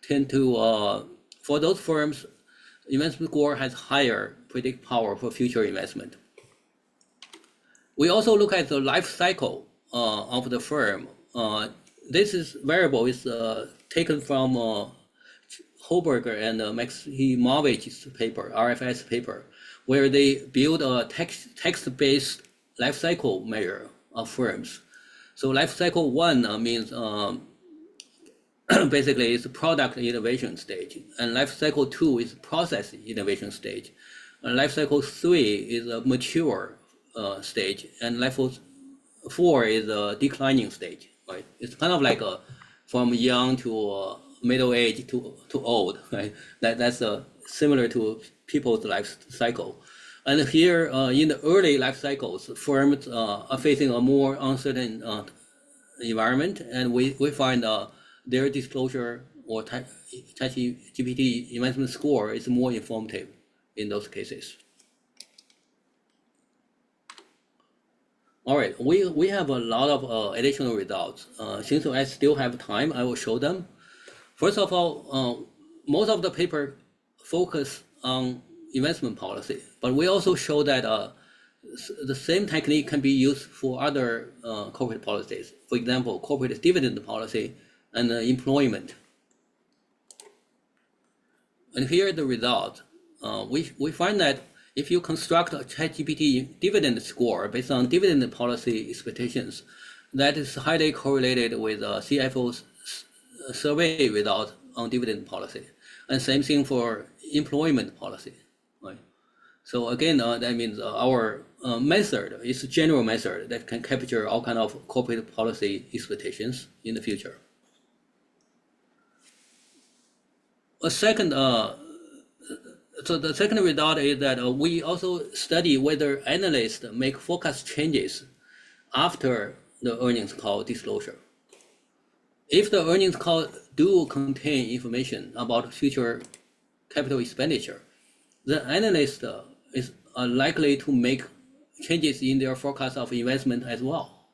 tend to, for those firms, investment score has higher predict power for future investment. We also look at the life cycle of the firm. This variable is taken from Holberger and Maximovich's paper, RFS paper, where they build a text-based life cycle measure of firms. So life cycle 1 means basically it's product innovation stage, and life cycle 2 is process innovation stage, and life cycle 3 is a mature stage, and life 4 is a declining stage. Right? It's kind of like from young to middle age to old. Right? That's similar to people's life cycle. And here in the early life cycles, firms are facing a more uncertain environment, and we find their disclosure or ChatGPT investment score is more informative in those cases. All right, we have a lot of additional results. Since I still have time, I will show them. First of all, most of the paper focus on investment policy, but we also show that the same technique can be used for other corporate policies. For example, corporate dividend policy and employment. And here are the result. We find that if you construct a ChatGPT dividend score based on dividend policy expectations, that is highly correlated with CFO's survey result on dividend policy. And same thing for employment policy, right? So again, that means our method is a general method that can capture all kind of corporate policy expectations in the future. A second, so the second result is that we also study whether analysts make forecast changes after the earnings call disclosure. If the earnings call do contain information about future capital expenditure, the analyst is likely to make changes in their forecast of investment as well.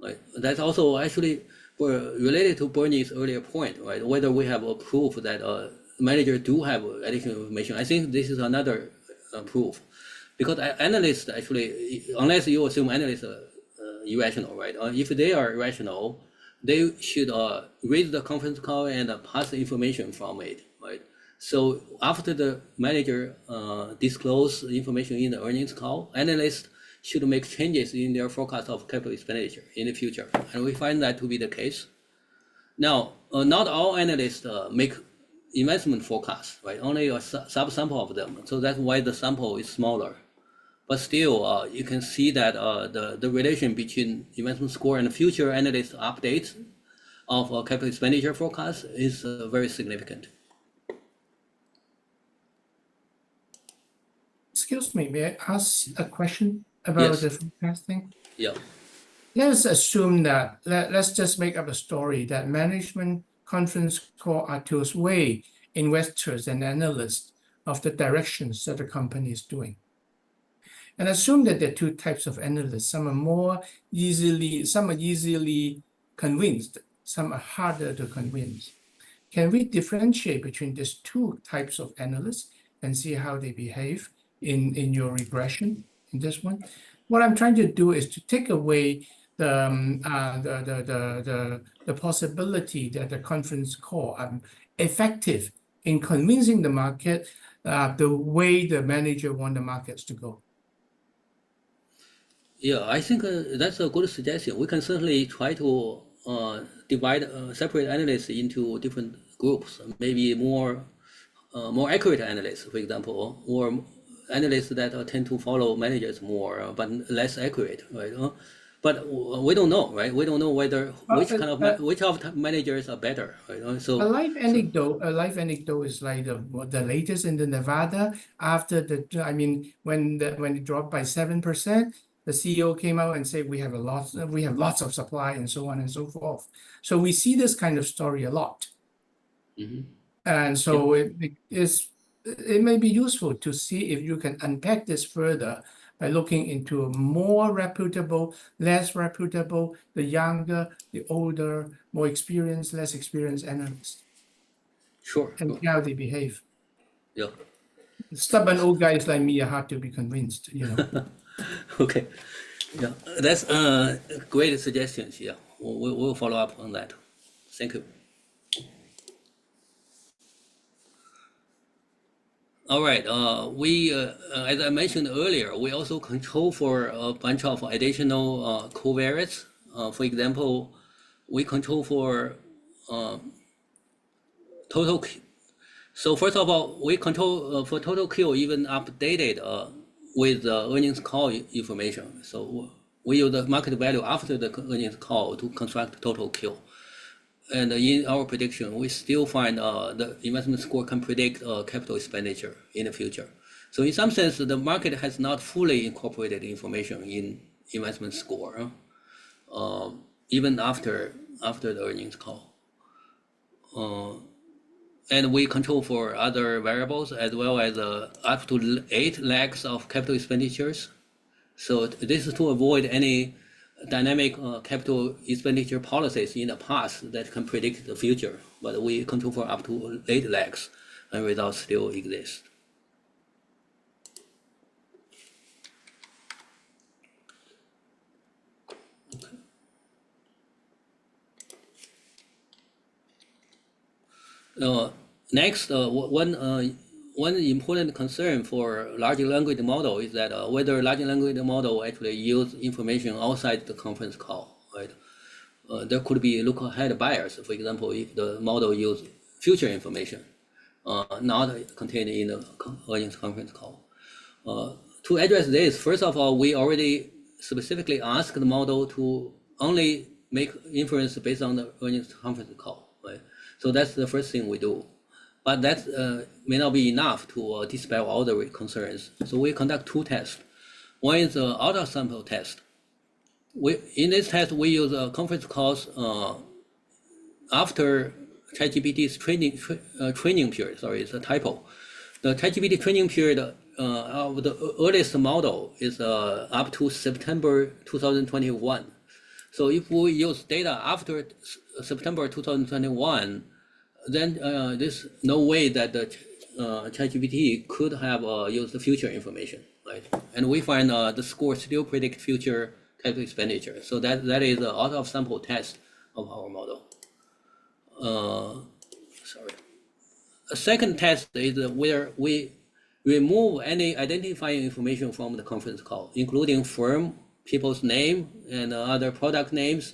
Right? That's also actually related to Bernie's earlier point, right? Whether we have a proof that managers do have additional information. I think this is another proof, because analysts actually, unless you assume analysts are irrational, right? If they are rational, they should read the conference call and pass the information from it, right? So after the manager disclose information in the earnings call, analysts should make changes in their forecast of capital expenditure in the future. And we find that to be the case. Now, not all analysts make investment forecasts, right? Only a subsample of them. So that's why the sample is smaller. But still, you can see that the relation between investment score and future analyst updates of capital expenditure forecast is very significant. Excuse me, may I ask a question about the forecasting? Yeah. Let's assume that, let's just make up a story that management conference call are to sway investors and analysts of the directions that the company is doing. And assume that there are two types of analysts. Some are easily convinced, some are harder to convince. Can we differentiate between these two types of analysts and see how they behave in your regression in this one? What I'm trying to do is to take away the possibility that the conference call are effective in convincing the market the way the manager wants the markets to go. Yeah, I think that's a good suggestion. We can certainly try to divide separate analysts into different groups, maybe more accurate analysts, for example, or analysts that tend to follow managers more, but less accurate, right? But we don't know, right? We don't know whether which of the managers are better, right? So a life anecdote is like the latest in the Nevada after when it dropped by 7%. The CEO came out and said we have lots of supply and so on and so forth. So we see this kind of story a lot. Mm-hmm. And so it may be useful to see if you can unpack this further by looking into more reputable, less reputable, the younger, the older, more experienced, less experienced analysts. Sure. And see how they behave. Yeah. Stubborn old guys like me are hard to be convinced, Okay. Yeah, that's great suggestions. Yeah, we'll follow up on that. Thank you. All right. As I mentioned earlier, we also control for a bunch of additional covariates. For example, we control for total. So first of all, we control for total kill even updated with the earnings call information. So we use the market value after the earnings call to construct total kill. And in our prediction, we still find the investment score can predict capital expenditure in the future. So in some sense, the market has not fully incorporated information in investment score, even after the earnings call. And we control for other variables as well as up to 8 lakhs of capital expenditures. So this is to avoid any dynamic capital expenditure policies in the past that can predict the future, but we control for up to 8 lakhs and results still exist. Next, one important concern for large language model is that whether large language model actually use information outside the conference call, right? There could be look ahead bias. For example, if the model use future information, not contained in the earnings conference call. To address this, first of all, we already specifically asked the model to only make inference based on the earnings conference call, right? So that's the first thing we do. But that may not be enough to dispel all the concerns. So we conduct 2 tests. One is the auto sample test. In this test, we use conference calls after ChatGPT's training period. Sorry, it's a typo. The ChatGPT training period of the earliest model is up to September 2021. So if we use data after September 2021, then there's no way that the ChatGPT could have used the future information, right? And we find the score still predict future capital expenditure. So that is the out of sample test of our model. Sorry. A second test is where we remove any identifying information from the conference call, including firm, people's name, and other product names.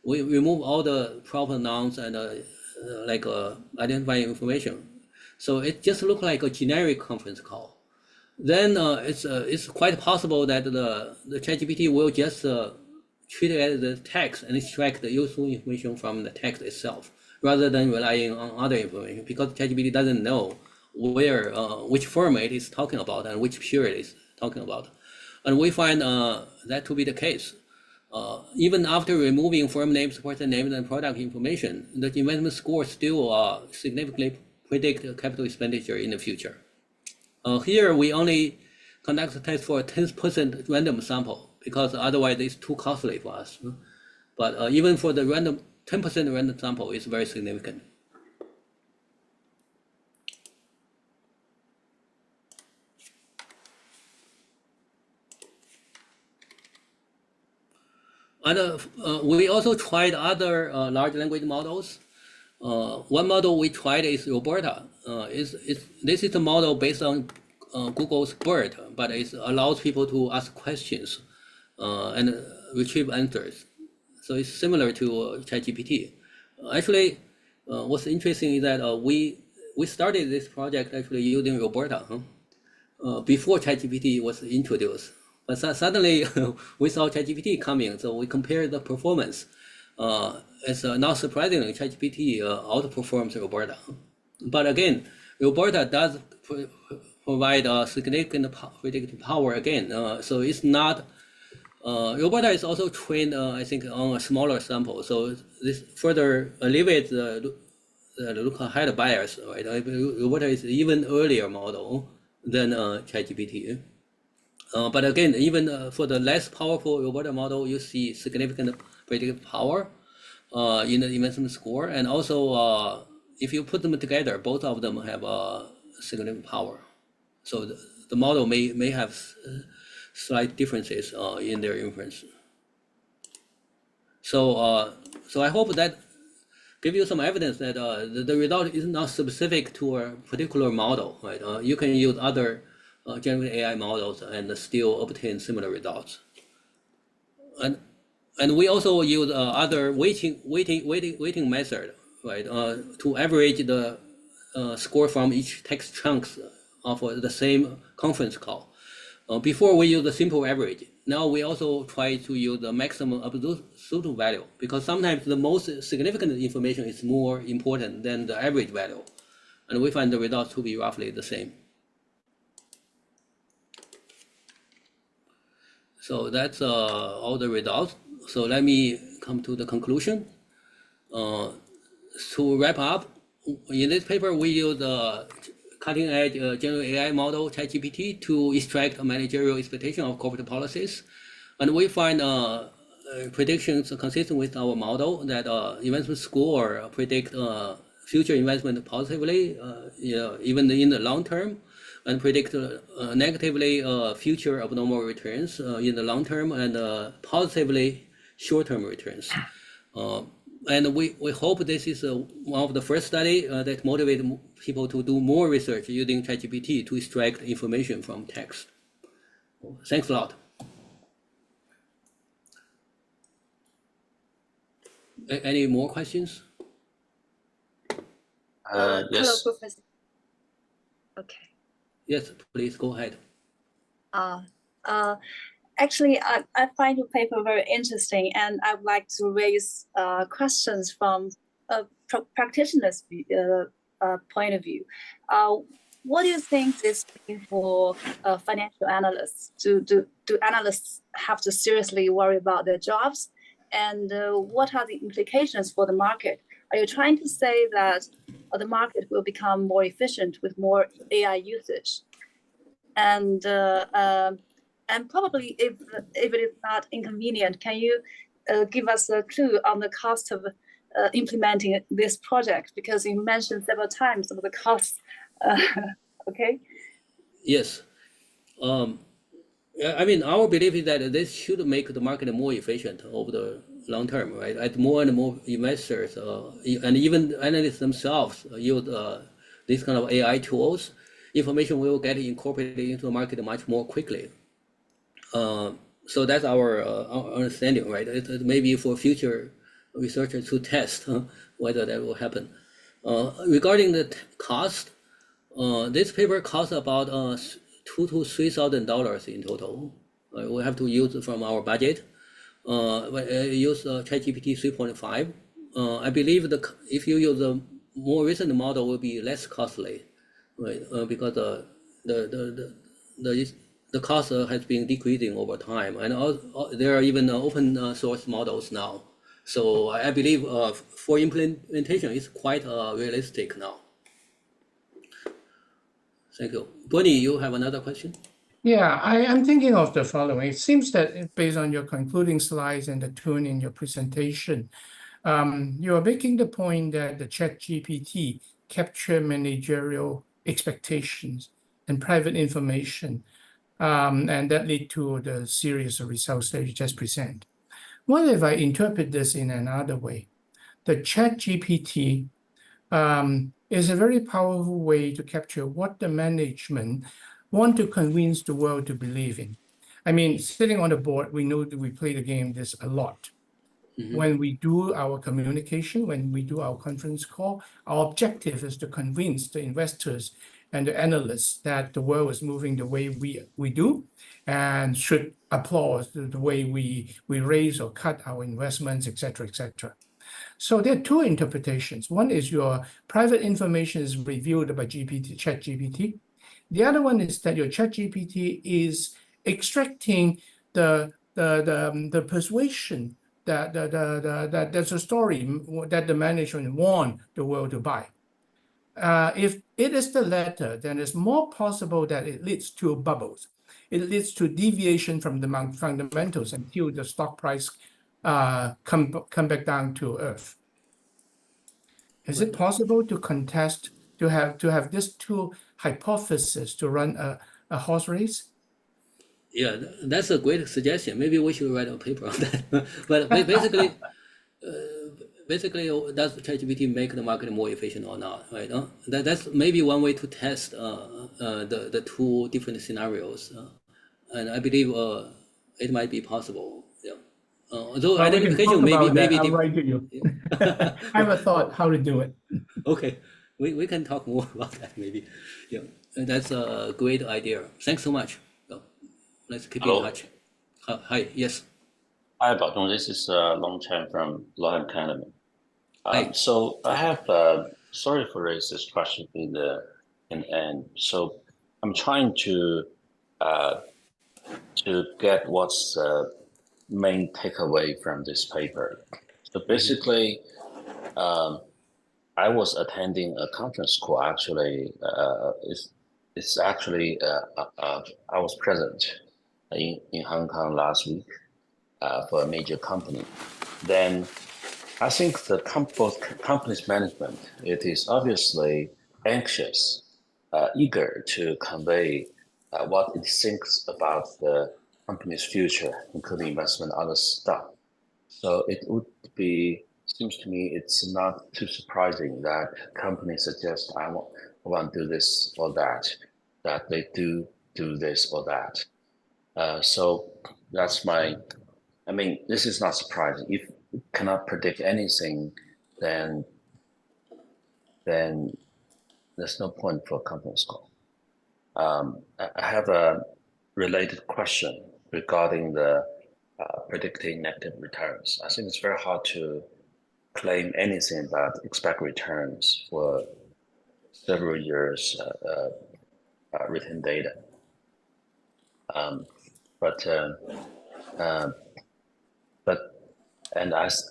We remove all the proper nouns and identifying information. So it just looks like a generic conference call. Then it's quite possible that the ChatGPT will just treat it as the text and extract the useful information from the text itself, rather than relying on other information, because ChatGPT doesn't know where which firm it is talking about and which period it's talking about. And we find that to be the case. Even after removing firm names, person names, and product information, the investment score still significantly predict capital expenditure in the future. Here, we only conduct a test for a 10% random sample, because otherwise it's too costly for us. But even for the 10% random sample, it's very significant. And we also tried other large language models. One model we tried is Roberta. This is a model based on Google's BERT, but it allows people to ask questions and retrieve answers. So it's similar to ChatGPT. Actually, what's interesting is that we started this project actually using Roberta before ChatGPT was introduced. But suddenly we saw ChatGPT coming, so we compared the performance. It's not surprisingly, ChatGPT outperforms Roberta. But again, Roberta does provide significant predictive power again. So it's not, Roberta is also trained, I think, on a smaller sample. So this further alleviates the look ahead bias, right? Roberta is even earlier model than ChatGPT. But again, even for the less powerful Roberta model, you see significant predictive power in the investment score. And also, if you put them together, both of them have significant power. So the model may have slight differences in their inference. So I hope that give you some evidence that the result is not specific to a particular model, right? You can use other generative AI models and still obtain similar results. And we also use other weighting method, right, to average the score from each text chunks of the same conference call. Before we use the simple average. Now we also try to use the maximum absolute value, because sometimes the most significant information is more important than the average value. And we find the results to be roughly the same. So that's all the results. So let me come to the conclusion. To wrap up, in this paper, we use the cutting-edge generative AI model, ChatGPT, to extract a managerial expectation of corporate policies. And we find predictions consistent with our model that investment score predict future investment positively, even in the long term, and predict negatively future abnormal returns in the long term, and positively short-term returns. And we hope this is one of the first study that motivate people to do more research using ChatGPT to extract information from text. Thanks a lot. Any more questions? Yes. Hello, Professor. Okay. Yes, please go ahead. Actually, I find your paper very interesting, and I would like to raise questions from a practitioner's point of view. What do you think this means for financial analysts? Do analysts have to seriously worry about their jobs? And what are the implications for the market? Are you trying to say that the market will become more efficient with more AI usage? And probably, if it is not inconvenient, can you give us a clue on the cost of implementing this project? Because you mentioned several times some of the costs. Okay. Yes. I mean, our belief is that this should make the market more efficient over the long term, right? As more and more investors and even analysts themselves use these kind of AI tools, information will get incorporated into the market much more quickly. So that's our understanding, right? It may be for future researchers to test whether that will happen. Regarding the cost, this paper costs about $2,000 to $3,000 in total. We have to use it from our budget. Use ChatGPT 3.5. I believe if you use a more recent model, will be less costly, right? Because the cost has been decreasing over time, and there are even open source models now. So I believe for implementation, it's quite realistic now. Thank you. Bonnie, you have another question? Yeah, I'm thinking of the following. It seems that based on your concluding slides and the tone in your presentation, you are making the point that the ChatGPT capture managerial expectations and private information, and that lead to the series of results that you just present. What if I interpret this in another way? The ChatGPT is a very powerful way to capture what the management want to convince the world to believe in. I mean, sitting on the board, we know that we play the game this a lot. Mm-hmm. When we do our communication, when we do our conference call, our objective is to convince the investors and the analysts that the world is moving the way we do, and should applaud the way we raise or cut our investments, et cetera, et cetera. So there are two interpretations. One is your private information is reviewed by ChatGPT. The other one is that your ChatGPT is extracting the persuasion that there's a story that the management want the world to buy. If it is the latter, then it's more possible that it leads to bubbles. It leads to deviation from the fundamentals until the stock price come back down to earth. Is it possible to contest, to have these two hypotheses to run a horse race? Yeah, that's a great suggestion. Maybe we should write a paper on that. But basically, basically, does ChatGPT make the market more efficient or not, right? That's maybe one way to test the two different scenarios, and I believe it might be possible. Yeah. Although Well, we can identification talk about that. maybe I'll write to you. I have a thought how to do it. Okay, we can talk more about that maybe. Yeah, and that's a great idea. Thanks so much. Let's keep Hello. in touch. Hi, yes. Hi, Baozhong. This is Long Chen from Luohan Academy. Hi. So I have, sorry for raise this question in the end. So I'm trying to get what's the main takeaway from this paper. So basically, I was attending a conference call. Actually, it's actually I was present in Hong Kong last week for a major company. Then I think the both company's management, it is obviously anxious, eager to convey what it thinks about the company's future, including investment, other stuff. So it would be, seems to me, it's not too surprising that companies suggest, I want to do this or that they do this or that. So that's my, I mean, this is not surprising. If you cannot predict anything, then there's no point for a conference call. I have a related question regarding the predicting negative returns. I think it's very hard to claim anything about expect returns for several years written data.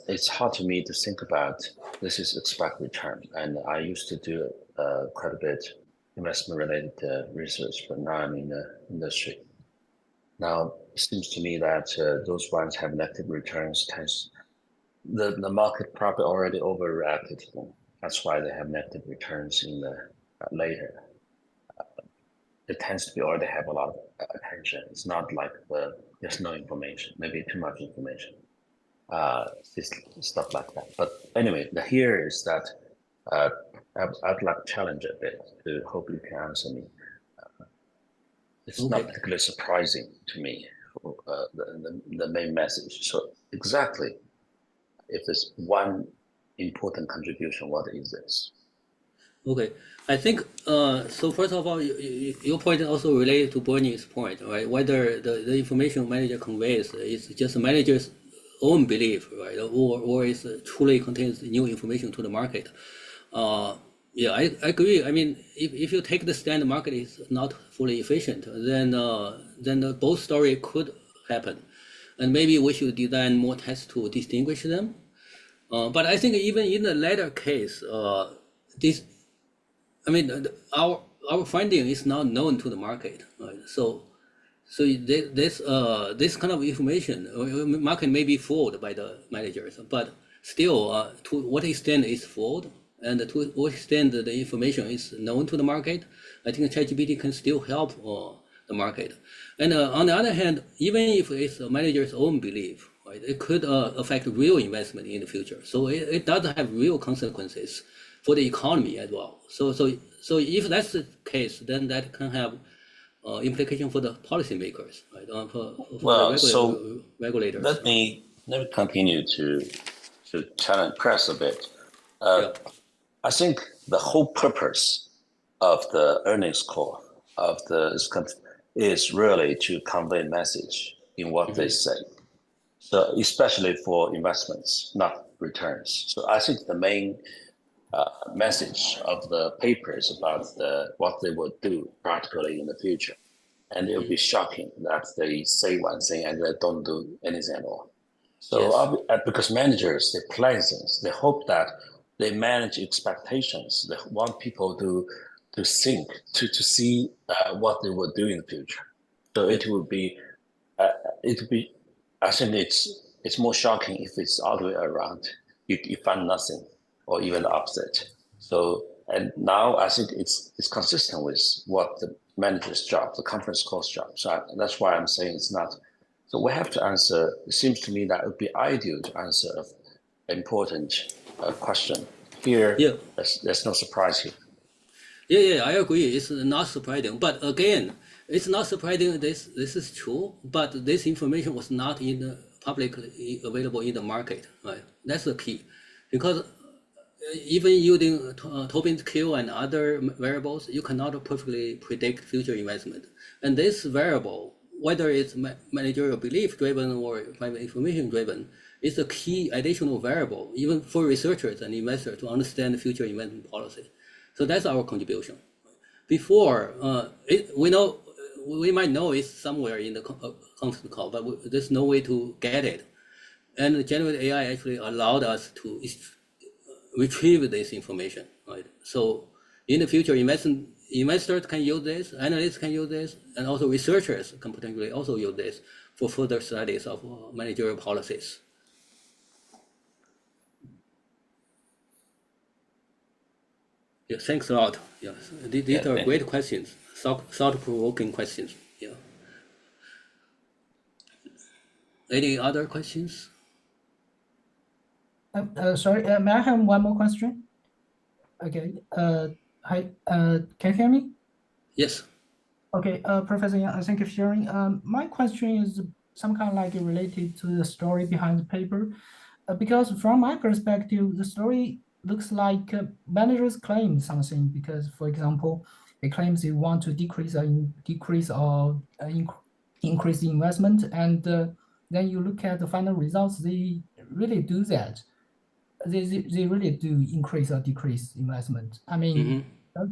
It's hard to me to think about this is expect return. And I used to do quite a bit investment related research, but now I'm in the industry. Now it seems to me that those ones have negative returns. The market probably already overreacted to them. That's why they have negative returns in the later. It tends to be already have a lot of attention. It's not like there's no information, maybe too much information. Stuff like that. But anyway, the here is that I'd like to challenge a bit to hope you can answer me. It's not particularly surprising to me, the main message. So exactly, if there's one important contribution, what is this? Okay, I think, so first of all, your point also related to Bernie's point, right? Whether the information manager conveys is just a manager's own belief, right? Or is truly contains new information to the market. Yeah, I agree. I mean, if you take the stand the market is not fully efficient, then both story could happen. And maybe we should design more tests to distinguish them. But I think even in the latter case, our finding is not known to the market, right? So this kind of information, market may be fooled by the managers, but still, to what extent is fooled, and to what extent the information is known to the market, I think ChatGPT can still help the market. And on the other hand, even if it's a manager's own belief, right, it could affect real investment in the future. So it does have real consequences for the economy as well. So if that's the case, then that can have implication for the policymakers, right? For the regulators. Let me continue to press a bit. I think the whole purpose of the earnings call is really to convey a message in what they say. So especially for investments, not returns. So I think the main message of the paper is about what they will do practically in the future. And it will be shocking that they say one thing and they don't do anything at all. So because managers, they plan things, they hope that they manage expectations. They want people to think, to see what they will do in the future. So it would be, I think it's more shocking if it's all the way around. You find nothing, or even the opposite. So, and now I think it's consistent with what the manager's job, the conference call's job. So that's why I'm saying it's not. So we have to answer. It seems to me that it would be ideal to answer an important question. Here, Yeah. there's no surprise here. Yeah, I agree. It's not surprising, but again, it's not surprising. This is true, but this information was not in the publicly available in the market, right? That's the key, because even using Tobin's Q and other variables, you cannot perfectly predict future investment. And this variable, whether it's managerial belief driven or private information driven, is a key additional variable, even for researchers and investors to understand future investment policy. So that's our contribution. Before, we might know it's somewhere in the conference call, but there's no way to get it. And generative AI actually allowed us to retrieve this information, right? So in the future, investors can use this, analysts can use this, and also researchers can potentially also use this for further studies of managerial policies. Yeah, thanks a lot. Yeah, these are great questions, thought-provoking questions. Yeah. Any other questions? Sorry, may I have one more question? Okay. Hi. Can you hear me? Yes. Okay. Professor Yang, thank you for sharing. My question is some kind of like related to the story behind the paper, because from my perspective, the story looks like managers claim something because, for example, they claim they want to decrease or increase the investment, and then you look at the final results, they really do that. They really do increase or decrease investment. I mean,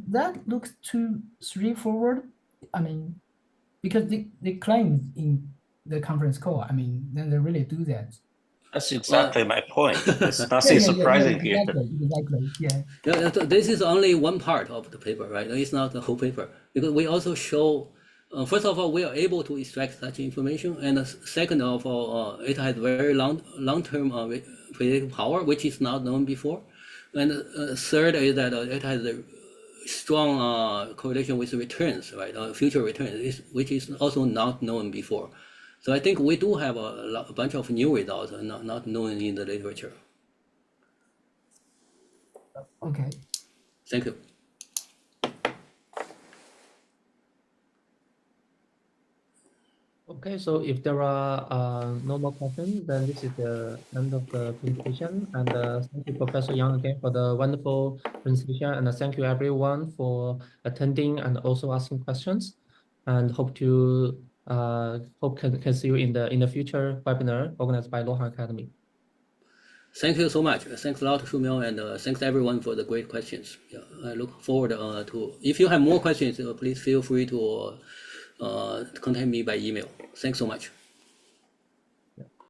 that looks too straightforward. I mean, because they claim in the conference call, I mean, then they really do that. That's exactly my point. There's nothing surprising here. Exactly, yeah. This is only one part of the paper, right? It's not the whole paper, because we also show, first of all, we are able to extract such information, and second of all, it has very long-term predictive power, which is not known before, and third is that it has a strong correlation with returns, right? Future returns, which is also not known before. So I think we do have a bunch of new results not known in the literature. Okay. Thank you. Okay, so if there are no more questions, then this is the end of the presentation. And thank you, Professor Yang, again for the wonderful presentation. And thank you everyone for attending and also asking questions. And hope can see you in the future webinar organized by Luohan Academy. Thank you so much. Thanks a lot, Shumio, and thanks everyone for the great questions. Yeah, I look forward to, if you have more questions, please feel free to contact me by email. Thanks so much.